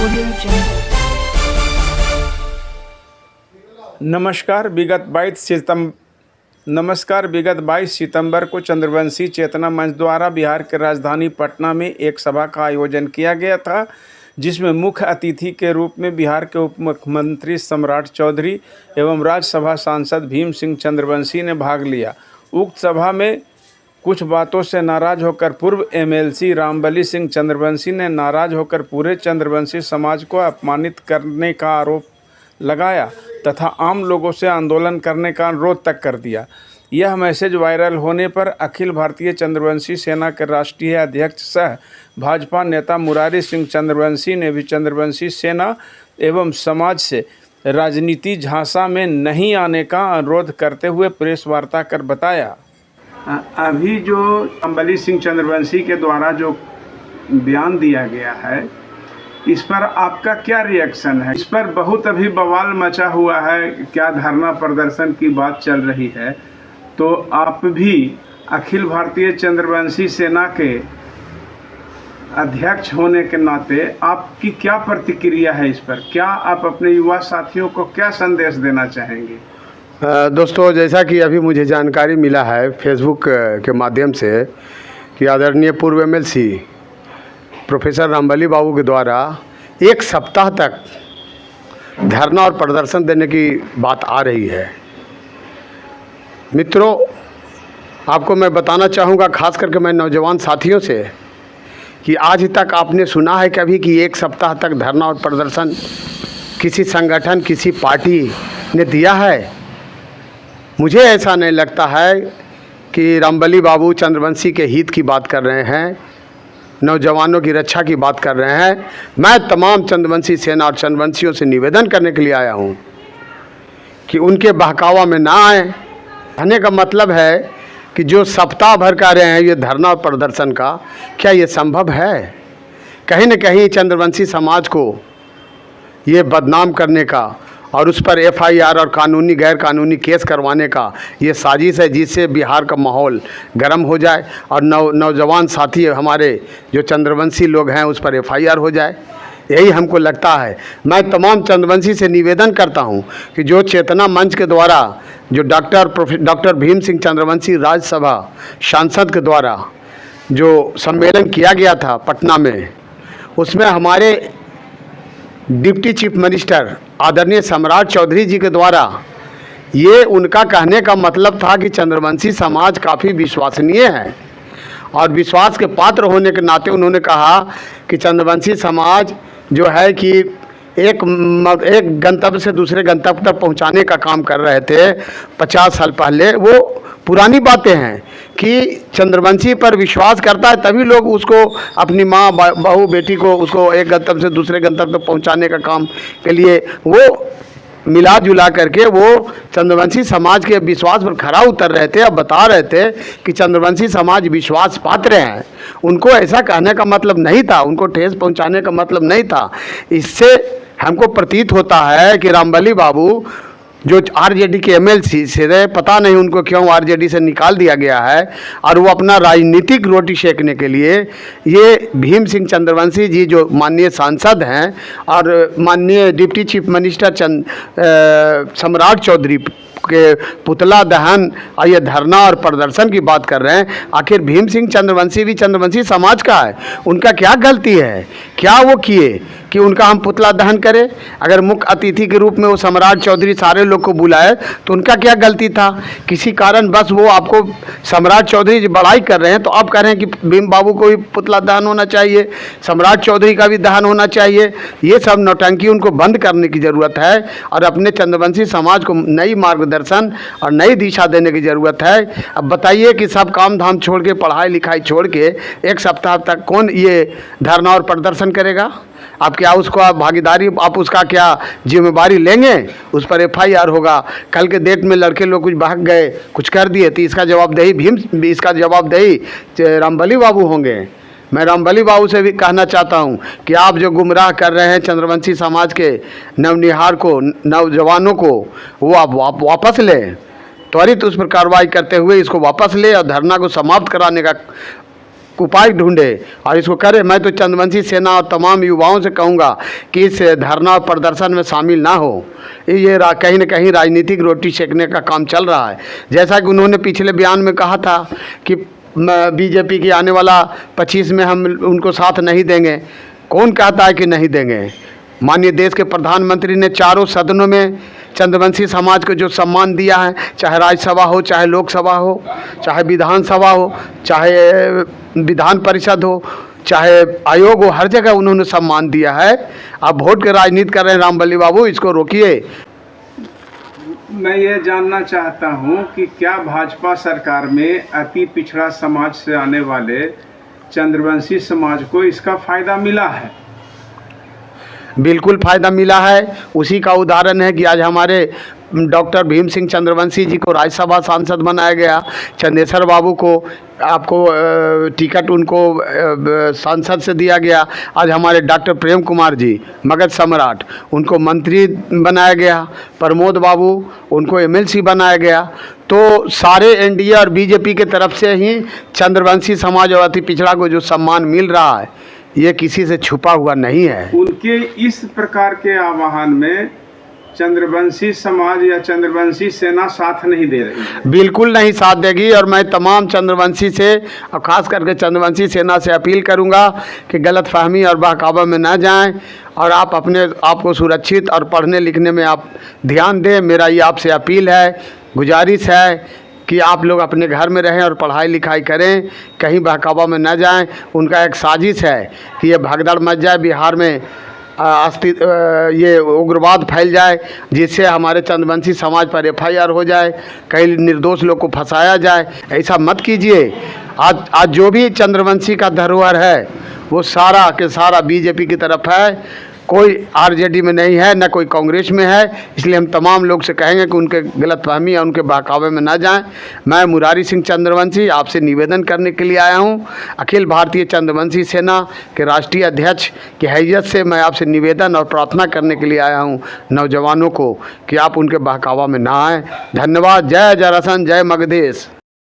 Audio Jungle. नमस्कार। विगत 22 सितंबर को चंद्रवंशी चेतना मंच द्वारा बिहार के राजधानी पटना में एक सभा का आयोजन किया गया था, जिसमें मुख्य अतिथि के रूप में बिहार के उप मुख्यमंत्री सम्राट चौधरी एवं राज्यसभा सांसद भीम सिंह चंद्रवंशी ने भाग लिया। उक्त सभा में कुछ बातों से नाराज होकर पूर्व एमएलसी रामबली सिंह चंद्रवंशी ने नाराज होकर पूरे चंद्रवंशी समाज को अपमानित करने का आरोप लगाया तथा आम लोगों से आंदोलन करने का अनुरोध तक कर दिया। यह मैसेज वायरल होने पर अखिल भारतीय चंद्रवंशी सेना के राष्ट्रीय अध्यक्ष सह भाजपा नेता मुरारी सिंह चंद्रवंशी ने भी चंद्रवंशी सेना एवं समाज से राजनीति झांसा में नहीं आने का अनुरोध करते हुए प्रेस वार्ता कर बताया। अभी जो रामबली सिंह चंद्रवंशी के द्वारा जो बयान दिया गया है, इस पर आपका क्या रिएक्शन है? इस पर बहुत अभी बवाल मचा हुआ है, क्या धरना प्रदर्शन की बात चल रही है, तो आप भी अखिल भारतीय चंद्रवंशी सेना के अध्यक्ष होने के नाते आपकी क्या प्रतिक्रिया है इस पर? क्या आप अपने युवा साथियों को क्या संदेश देना चाहेंगे? दोस्तों, जैसा कि अभी मुझे जानकारी मिला है फेसबुक के माध्यम से कि आदरणीय पूर्व एमएलसी प्रोफेसर रामबली बाबू के द्वारा एक सप्ताह तक धरना और प्रदर्शन देने की बात आ रही है। मित्रों, आपको मैं बताना चाहूँगा, खास करके मैं नौजवान साथियों से, कि आज तक आपने सुना है कभी कि एक सप्ताह तक धरना और प्रदर्शन किसी संगठन, किसी पार्टी ने दिया है? मुझे ऐसा नहीं लगता है कि रामबली बाबू चंद्रवंशी के हित की बात कर रहे हैं, नौजवानों की रक्षा की बात कर रहे हैं। मैं तमाम चंद्रवंशी सेना और चंद्रवंशियों से निवेदन करने के लिए आया हूं कि उनके बहकावा में ना आए। कहने का मतलब है कि जो सप्ताह भर कर रहे हैं ये धरना और प्रदर्शन का, क्या ये संभव है? कहीं न कहीं चंद्रवंशी समाज को ये बदनाम करने का और उस पर एफआईआर और कानूनी गैर कानूनी केस करवाने का ये साजिश है, जिससे बिहार का माहौल गर्म हो जाए और नौजवान साथी हमारे जो चंद्रवंशी लोग हैं उस पर एफआईआर हो जाए। यही हमको लगता है। मैं तमाम चंद्रवंशी से निवेदन करता हूं कि जो चेतना मंच के द्वारा जो डॉक्टर भीम सिंह चंद्रवंशी राज्यसभा सांसद के द्वारा जो सम्मेलन किया गया था पटना में, उसमें हमारे डिप्टी चीफ मिनिस्टर आदरणीय सम्राट चौधरी जी के द्वारा ये उनका कहने का मतलब था कि चंद्रवंशी समाज काफ़ी विश्वसनीय है और विश्वास के पात्र होने के नाते उन्होंने कहा कि चंद्रवंशी समाज जो है कि एक गंतव्य से दूसरे गंतव्य तक पहुंचाने का काम कर रहे थे 50 साल पहले। वो पुरानी बातें हैं कि चंद्रवंशी पर विश्वास करता है तभी लोग उसको, अपनी माँ, बहू, बेटी को उसको एक गंतव्य से दूसरे गंतव्य तक पहुंचाने का काम के लिए वो मिला जुला करके वो चंद्रवंशी समाज के विश्वास पर खरा उतर रहे थे। अब बता रहे थे कि चंद्रवंशी समाज विश्वास पात्र हैं। उनको ऐसा कहने का मतलब नहीं था, उनको ठेस पहुंचाने का मतलब नहीं था। इससे हमको प्रतीत होता है कि रामबली बाबू जो आरजेडी के एमएलसी से, पता नहीं उनको क्यों आरजेडी से निकाल दिया गया है और वो अपना राजनीतिक रोटी सेकने के लिए ये भीम सिंह चंद्रवंशी जी जो माननीय सांसद हैं और माननीय डिप्टी चीफ मिनिस्टर सम्राट चौधरी के पुतला दहन और ये धरना और प्रदर्शन की बात कर रहे हैं। आखिर भीम सिंह चंद्रवंशी भी चंद्रवंशी समाज का है, उनका क्या गलती है? क्या वो किए कि उनका हम पुतला दहन करें? अगर मुख्य अतिथि के रूप में वो सम्राट चौधरी सारे लोग को बुलाए तो उनका क्या गलती था? किसी कारण बस वो आपको सम्राट चौधरी बड़ाई कर रहे हैं तो आप कह रहे हैं कि भीम बाबू को भी पुतला दहन होना चाहिए, सम्राट चौधरी का भी दहन होना चाहिए। ये सब नौटंकी उनको बंद करने की ज़रूरत है और अपने चंद्रवंशी समाज को नई मार्गदर्शन और नई दिशा देने की ज़रूरत है। अब बताइए कि सब काम धाम छोड़ के, पढ़ाई लिखाई छोड़ के एक सप्ताह तक कौन ये धरना और प्रदर्शन करेगा? आप क्या उसको आप भागीदारी, आप उसका क्या जिम्मेवारी लेंगे? उस पर एफआईआर होगा। कल के डेट में लड़के लोग कुछ भाग गए, कुछ कर दिए तो इसका जवाबदेही रामबली बाबू होंगे। मैं रामबली बाबू से भी कहना चाहता हूं कि आप जो गुमराह कर रहे हैं चंद्रवंशी समाज के नवनिहार को, नौजवानों को, वो आप वापस लें, त्वरित उस पर कार्रवाई करते हुए इसको वापस ले और धरना को समाप्त कराने का उपाय ढूंढे और इसको करे। मैं तो चंद्रवंशी सेना और तमाम युवाओं से कहूँगा कि इस धरना और प्रदर्शन में शामिल ना हो। ये कहीं न कहीं राजनीतिक रोटी सेकने का काम चल रहा है। जैसा कि उन्होंने पिछले बयान में कहा था कि बीजेपी की आने वाला 25 में हम उनको साथ नहीं देंगे। कौन कहता है कि नहीं देंगे? माननीय देश के प्रधानमंत्री ने चारों सदनों में चंद्रवंशी समाज को जो सम्मान दिया है, चाहे राज्यसभा हो, चाहे लोकसभा हो, चाहे विधानसभा हो, चाहे विधान परिषद हो, चाहे आयोग हो, हर जगह उन्होंने सम्मान दिया है। आप वोट के राजनीति कर रहे हैं रामबली बाबू, इसको रोकिए। मैं ये जानना चाहता हूँ कि क्या भाजपा सरकार में अति पिछड़ा समाज से आने वाले चंद्रवंशी समाज को इसका फ़ायदा मिला है? बिल्कुल फ़ायदा मिला है। उसी का उदाहरण है कि आज हमारे डॉक्टर भीम सिंह चंद्रवंशी जी को राज्यसभा सांसद बनाया गया। चंदेश्वर बाबू को आपको टिकट उनको सांसद से दिया गया। आज हमारे डॉक्टर प्रेम कुमार जी मगध सम्राट, उनको मंत्री बनाया गया। प्रमोद बाबू, उनको एमएलसी बनाया गया। तो सारे एनडीए और बीजेपी के तरफ से ही चंद्रवंशी समाज और अति पिछड़ा को जो सम्मान मिल रहा है, ये किसी से छुपा हुआ नहीं है। उनके इस प्रकार के आह्वान में चंद्रवंशी समाज या चंद्रवंशी सेना साथ नहीं दे रही? बिल्कुल नहीं साथ देगी। और मैं तमाम चंद्रवंशी से और ख़ास करके चंद्रवंशी सेना से अपील करूंगा कि गलतफहमी और बहकावा में ना जाएं और आप अपने आप को सुरक्षित और पढ़ने लिखने में आप ध्यान दें। मेरा ये आपसे अपील है, गुजारिश है कि आप लोग अपने घर में रहें और पढ़ाई लिखाई करें, कहीं बहकावा में न जाएं। उनका एक साजिश है कि ये भगदड़ मच जाए, बिहार में ये उग्रवाद फैल जाए, जिससे हमारे चंद्रवंशी समाज पर एफआईआर हो जाए, कई निर्दोष लोग को फंसाया जाए। ऐसा मत कीजिए। आज जो भी चंद्रवंशी का धरोहर है वो सारा के सारा बीजेपी की तरफ है, कोई आरजेडी में नहीं है, न कोई कांग्रेस में है। इसलिए हम तमाम लोग से कहेंगे कि उनके गलतफहमी या उनके बहकावे में ना जाएं। मैं मुरारी सिंह चंद्रवंशी आपसे निवेदन करने के लिए आया हूं। अखिल भारतीय चंद्रवंशी सेना के राष्ट्रीय अध्यक्ष की हैसियत से मैं आपसे निवेदन और प्रार्थना करने के लिए आया हूं नौजवानों को कि आप उनके बहकावा में ना आएँ। धन्यवाद। जय जरासन, जय मगधेश।